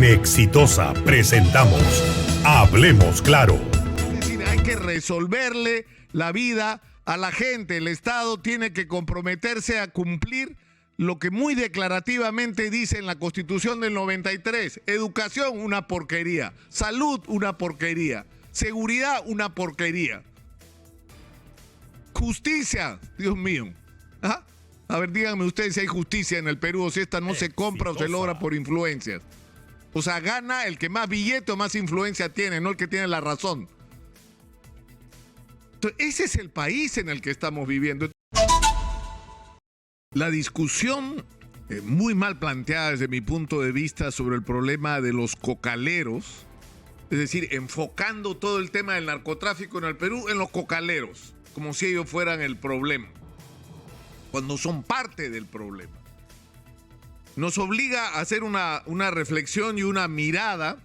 En Exitosa presentamos Hablemos Claro. Es decir, hay que resolverle la vida a la gente. El Estado tiene que comprometerse a cumplir lo que muy declarativamente dice en la Constitución del 93. Educación, una porquería. Salud, una porquería. Seguridad, una porquería. Justicia, Dios mío. ¿Ah? A ver, díganme ustedes si hay justicia en el Perú o si esta no se compra o se logra por influencias. O sea, gana el que más billete o más influencia tiene, no el que tiene la razón. Entonces, ese es el país en el que estamos viviendo. La discusión muy mal planteada desde mi punto de vista sobre el problema de los cocaleros, es decir, enfocando todo el tema del narcotráfico en el Perú en los cocaleros, como si ellos fueran el problema, cuando son parte del problema. Nos obliga a hacer una reflexión y una mirada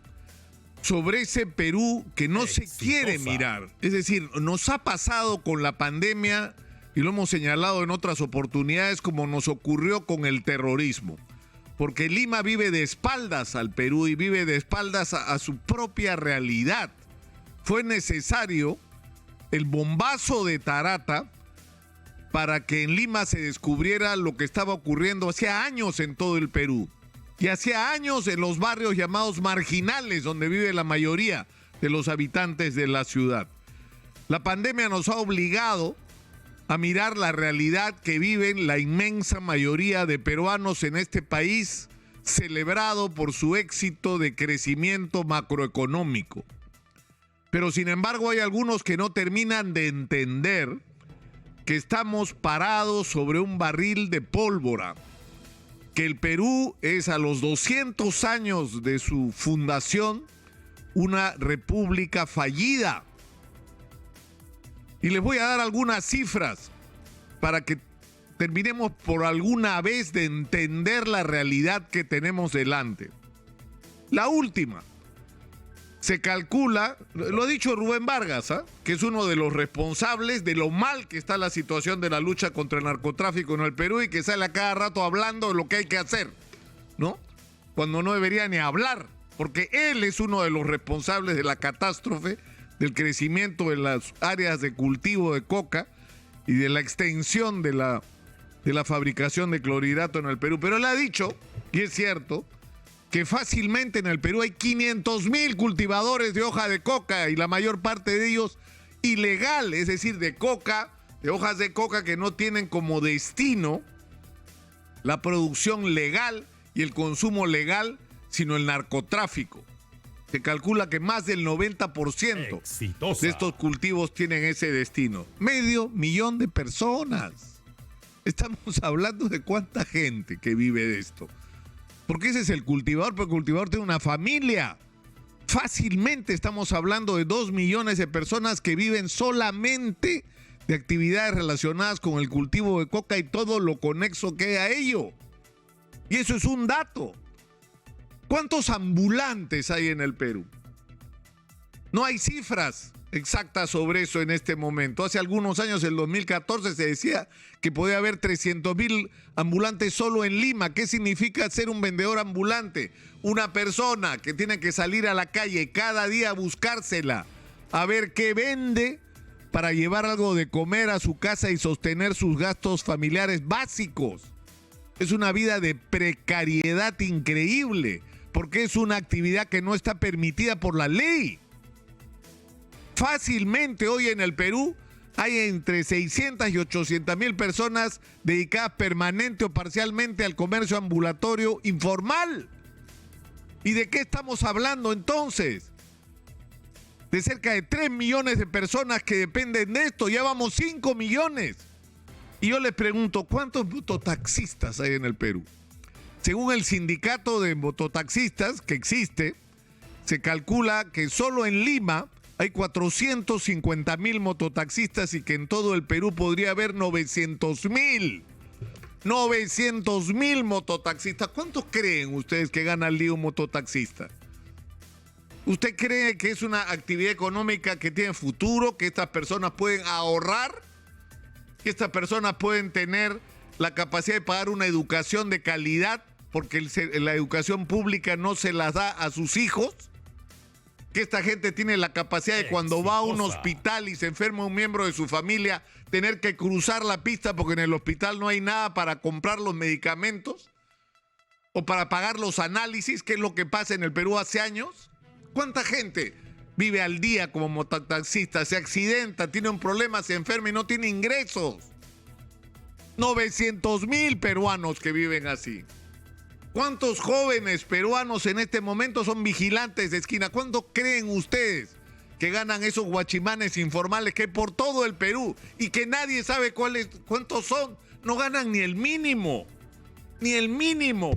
sobre ese Perú que no se quiere mirar. Es decir, nos ha pasado con la pandemia, y lo hemos señalado en otras oportunidades, como nos ocurrió con el terrorismo. Porque Lima vive de espaldas al Perú y vive de espaldas a su propia realidad. Fue necesario el bombazo de Tarata para que en Lima se descubriera lo que estaba ocurriendo hacía años en todo el Perú. Y hacía años en los barrios llamados marginales, donde vive la mayoría de los habitantes de la ciudad. La pandemia nos ha obligado a mirar la realidad que viven la inmensa mayoría de peruanos en este país, celebrado por su éxito de crecimiento macroeconómico. Pero sin embargo hay algunos que no terminan de entender que estamos parados sobre un barril de pólvora, que el Perú es a los 200 años de su fundación una república fallida. Y les voy a dar algunas cifras para que terminemos por alguna vez de entender la realidad que tenemos delante. La última. Se calcula, lo ha dicho Rubén Vargas, que es uno de los responsables de lo mal que está la situación de la lucha contra el narcotráfico en el Perú y que sale a cada rato hablando de lo que hay que hacer, ¿no? Cuando no debería ni hablar, porque él es uno de los responsables de la catástrofe, del crecimiento en las áreas de cultivo de coca y de la extensión de la fabricación de clorhidrato en el Perú. Pero él ha dicho, y es cierto, que fácilmente en el Perú hay 500,000 cultivadores de hoja de coca y la mayor parte de ellos ilegal, es decir, de coca, de hojas de coca que no tienen como destino la producción legal y el consumo legal, sino el narcotráfico. Se calcula que más del 90% de estos cultivos tienen ese destino. 500,000 de personas. Estamos hablando de cuánta gente que vive de esto. Porque ese es el cultivador, porque el cultivador tiene una familia. Fácilmente estamos hablando de 2 millones de personas que viven solamente de actividades relacionadas con el cultivo de coca y todo lo conexo que hay a ello. Y eso es un dato. ¿Cuántos ambulantes hay en el Perú? No hay cifras exactas sobre eso en este momento. Hace algunos años, en 2014, se decía que podía haber 300,000 ambulantes solo en Lima. ¿Qué significa ser un vendedor ambulante? Una persona que tiene que salir a la calle cada día a buscársela, a ver qué vende para llevar algo de comer a su casa y sostener sus gastos familiares básicos. Es una vida de precariedad increíble, porque es una actividad que no está permitida por la ley. Fácilmente hoy en el Perú hay entre 600 y 800,000 personas dedicadas permanente o parcialmente al comercio ambulatorio informal. ¿Y de qué estamos hablando entonces? De cerca de 3 millones de personas que dependen de esto. Ya vamos 5 millones. Y yo les pregunto, ¿cuántos mototaxistas hay en el Perú? Según el sindicato de mototaxistas que existe, se calcula que solo en Lima hay 450,000 mototaxistas y que en todo el Perú podría haber 900,000. 900,000 mototaxistas. ¿Cuántos creen ustedes que gana al día un mototaxista? ¿Usted cree que es una actividad económica que tiene futuro, que estas personas pueden ahorrar, que estas personas pueden tener la capacidad de pagar una educación de calidad porque la educación pública no se las da a sus hijos, que esta gente tiene la capacidad de cuando va a un hospital y se enferma un miembro de su familia, tener que cruzar la pista porque en el hospital no hay nada para comprar los medicamentos o para pagar los análisis, que es lo que pasa en el Perú hace años. ¿Cuánta gente vive al día como mototaxista, se accidenta, tiene un problema, se enferma y no tiene ingresos? 900,000 peruanos que viven así. ¿Cuántos jóvenes peruanos en este momento son vigilantes de esquina? ¿Cuánto creen ustedes que ganan esos guachimanes informales que hay por todo el Perú y que nadie sabe cuántos son? No ganan ni el mínimo. Ni el mínimo.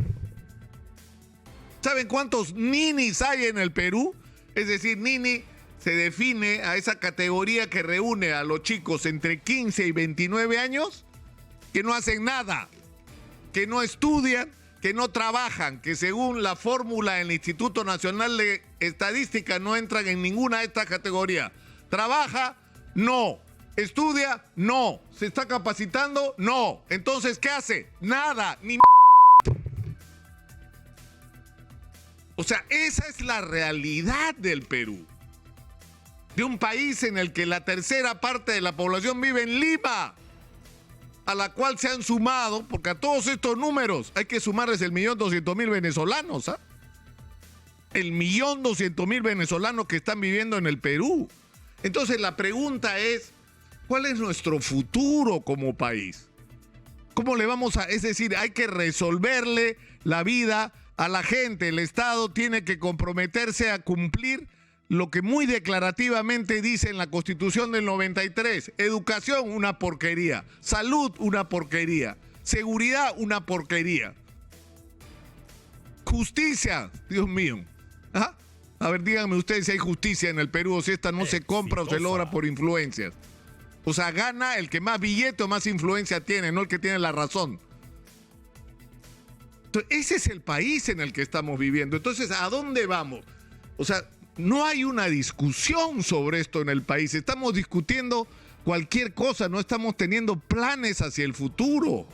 ¿Saben cuántos ninis hay en el Perú? Es decir, nini se define a esa categoría que reúne a los chicos entre 15 y 29 años que no hacen nada, que no estudian, que no trabajan, que según la fórmula del Instituto Nacional de Estadística no entran en ninguna de estas categorías. ¿Trabaja? No. ¿Estudia? No. ¿Se está capacitando? No. Entonces, ¿qué hace? Nada, ni O sea, esa es la realidad del Perú. De un país en el que la tercera parte de la población vive en Lima, a la cual se han sumado, porque a todos estos números hay que sumarles 1.200.000 venezolanos, ¿ah? 1.200.000 venezolanos que están viviendo en el Perú. Entonces la pregunta es, ¿cuál es nuestro futuro como país? ¿Cómo le vamos a...? Es decir, hay que resolverle la vida a la gente. El Estado tiene que comprometerse a cumplir lo que muy declarativamente dice en la Constitución del 93. Educación, una porquería. Salud, una porquería. Seguridad, una porquería. Justicia, Dios mío. ¿Ah? A ver, díganme ustedes si hay justicia en el Perú o si esta no se compra o se logra por influencias. O sea, gana el que más billete o más influencia tiene, no el que tiene la razón. Entonces, ese es el país en el que estamos viviendo. Entonces, ¿a dónde vamos? O sea, no hay una discusión sobre esto en el país. Estamos discutiendo cualquier cosa, no estamos teniendo planes hacia el futuro.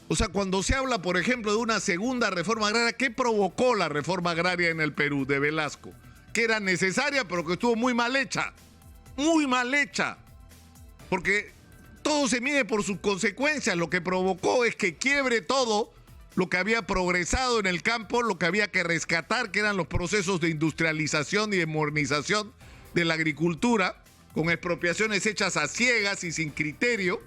O sea, cuando se habla, por ejemplo, de una segunda reforma agraria, ¿qué provocó la reforma agraria en el Perú de Velasco? Que era necesaria, pero que estuvo muy mal hecha. Muy mal hecha. Porque todo se mide por sus consecuencias. Lo que provocó es que quiebre todo lo que había progresado en el campo, lo que había que rescatar, que eran los procesos de industrialización y de modernización de la agricultura, con expropiaciones hechas a ciegas y sin criterio,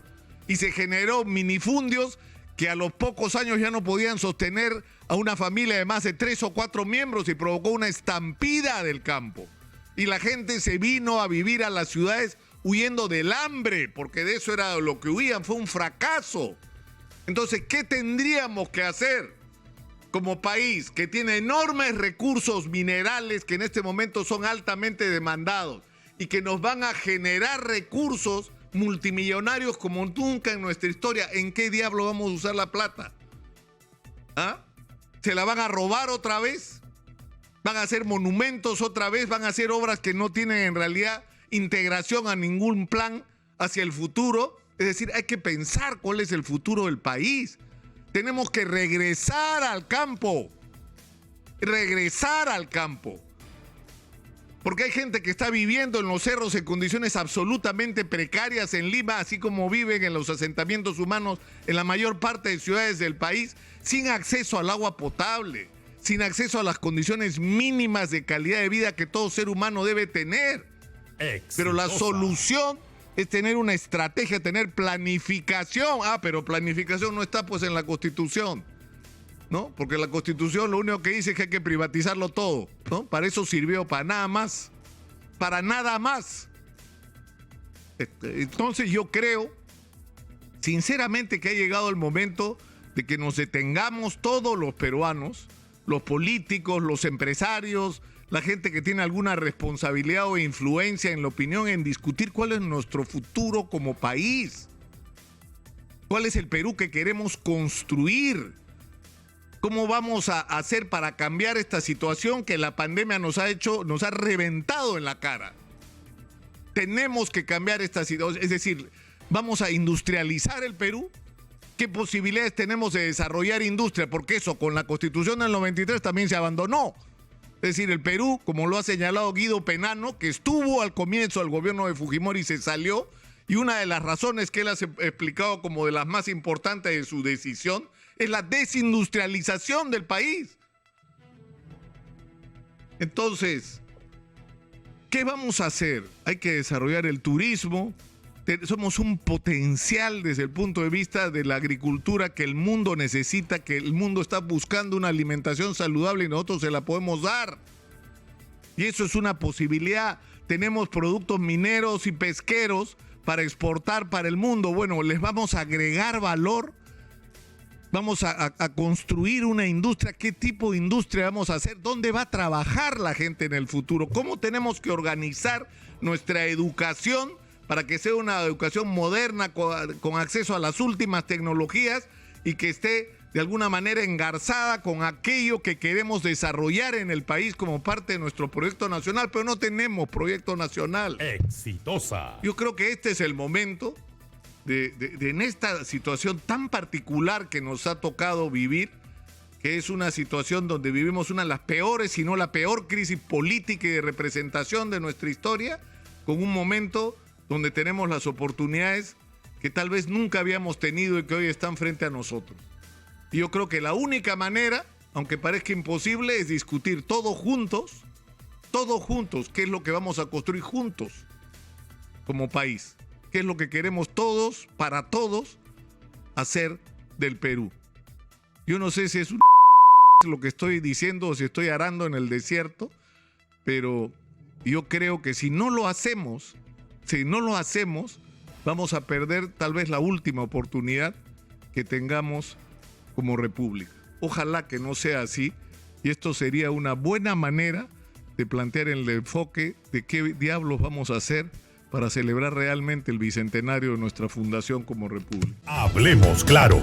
y se generó minifundios que a los pocos años ya no podían sostener a una familia de más de 3 o 4 miembros y provocó una estampida del campo. Y la gente se vino a vivir a las ciudades huyendo del hambre, porque de eso era lo que huían, fue un fracaso. Entonces, ¿qué tendríamos que hacer como país que tiene enormes recursos minerales que en este momento son altamente demandados y que nos van a generar recursos multimillonarios como nunca en nuestra historia? ¿En qué diablo vamos a usar la plata? ¿Ah? ¿Se la van a robar otra vez? ¿Van a hacer monumentos otra vez? ¿Van a hacer obras que no tienen en realidad integración a ningún plan hacia el futuro? Es decir, hay que pensar cuál es el futuro del país. Tenemos que regresar al campo. Regresar al campo. Porque hay gente que está viviendo en los cerros en condiciones absolutamente precarias en Lima, así como viven en los asentamientos humanos en la mayor parte de ciudades del país, sin acceso al agua potable, sin acceso a las condiciones mínimas de calidad de vida que todo ser humano debe tener. Exitosa. Pero la solución es tener una estrategia, tener planificación. Pero planificación no está pues en la Constitución, ¿no? Porque la Constitución lo único que dice es que hay que privatizarlo todo, ¿no? Para eso sirvió, para nada más. Para nada más. Entonces yo creo, sinceramente, que ha llegado el momento de que nos detengamos todos los peruanos, los políticos, los empresarios, la gente que tiene alguna responsabilidad o influencia en la opinión, en discutir cuál es nuestro futuro como país. ¿Cuál es el Perú que queremos construir? ¿Cómo vamos a hacer para cambiar esta situación que la pandemia nos ha reventado en la cara? Tenemos que cambiar esta situación, es decir, vamos a industrializar el Perú. ¿Qué posibilidades tenemos de desarrollar industria? Porque eso con la Constitución del 93 también se abandonó. Es decir, el Perú, como lo ha señalado Guido Penano, que estuvo al comienzo del gobierno de Fujimori y se salió, y una de las razones que él ha explicado como de las más importantes de su decisión es la desindustrialización del país. Entonces, ¿qué vamos a hacer? Hay que desarrollar el turismo. Somos un potencial desde el punto de vista de la agricultura que el mundo necesita, que el mundo está buscando una alimentación saludable y nosotros se la podemos dar. Y eso es una posibilidad. Tenemos productos mineros y pesqueros para exportar para el mundo. Bueno, les vamos a agregar valor. Vamos a construir una industria. ¿Qué tipo de industria vamos a hacer? ¿Dónde va a trabajar la gente en el futuro? ¿Cómo tenemos que organizar nuestra educación para que sea una educación moderna con acceso a las últimas tecnologías y que esté de alguna manera engarzada con aquello que queremos desarrollar en el país como parte de nuestro proyecto nacional? Pero no tenemos proyecto nacional. Exitosa. Yo creo que este es el momento de en esta situación tan particular que nos ha tocado vivir, que es una situación donde vivimos una de las peores, si no la peor crisis política y de representación de nuestra historia, con un momento donde tenemos las oportunidades que tal vez nunca habíamos tenido y que hoy están frente a nosotros. Y yo creo que la única manera, aunque parezca imposible, es discutir todos juntos, qué es lo que vamos a construir juntos como país, qué es lo que queremos todos, para todos, hacer del Perú. Yo no sé si es lo que estoy diciendo o si estoy arando en el desierto, pero yo creo que si no lo hacemos, vamos a perder tal vez la última oportunidad que tengamos como república. Ojalá que no sea así, y esto sería una buena manera de plantear el enfoque de qué diablos vamos a hacer para celebrar realmente el bicentenario de nuestra fundación como república. Hablemos claro.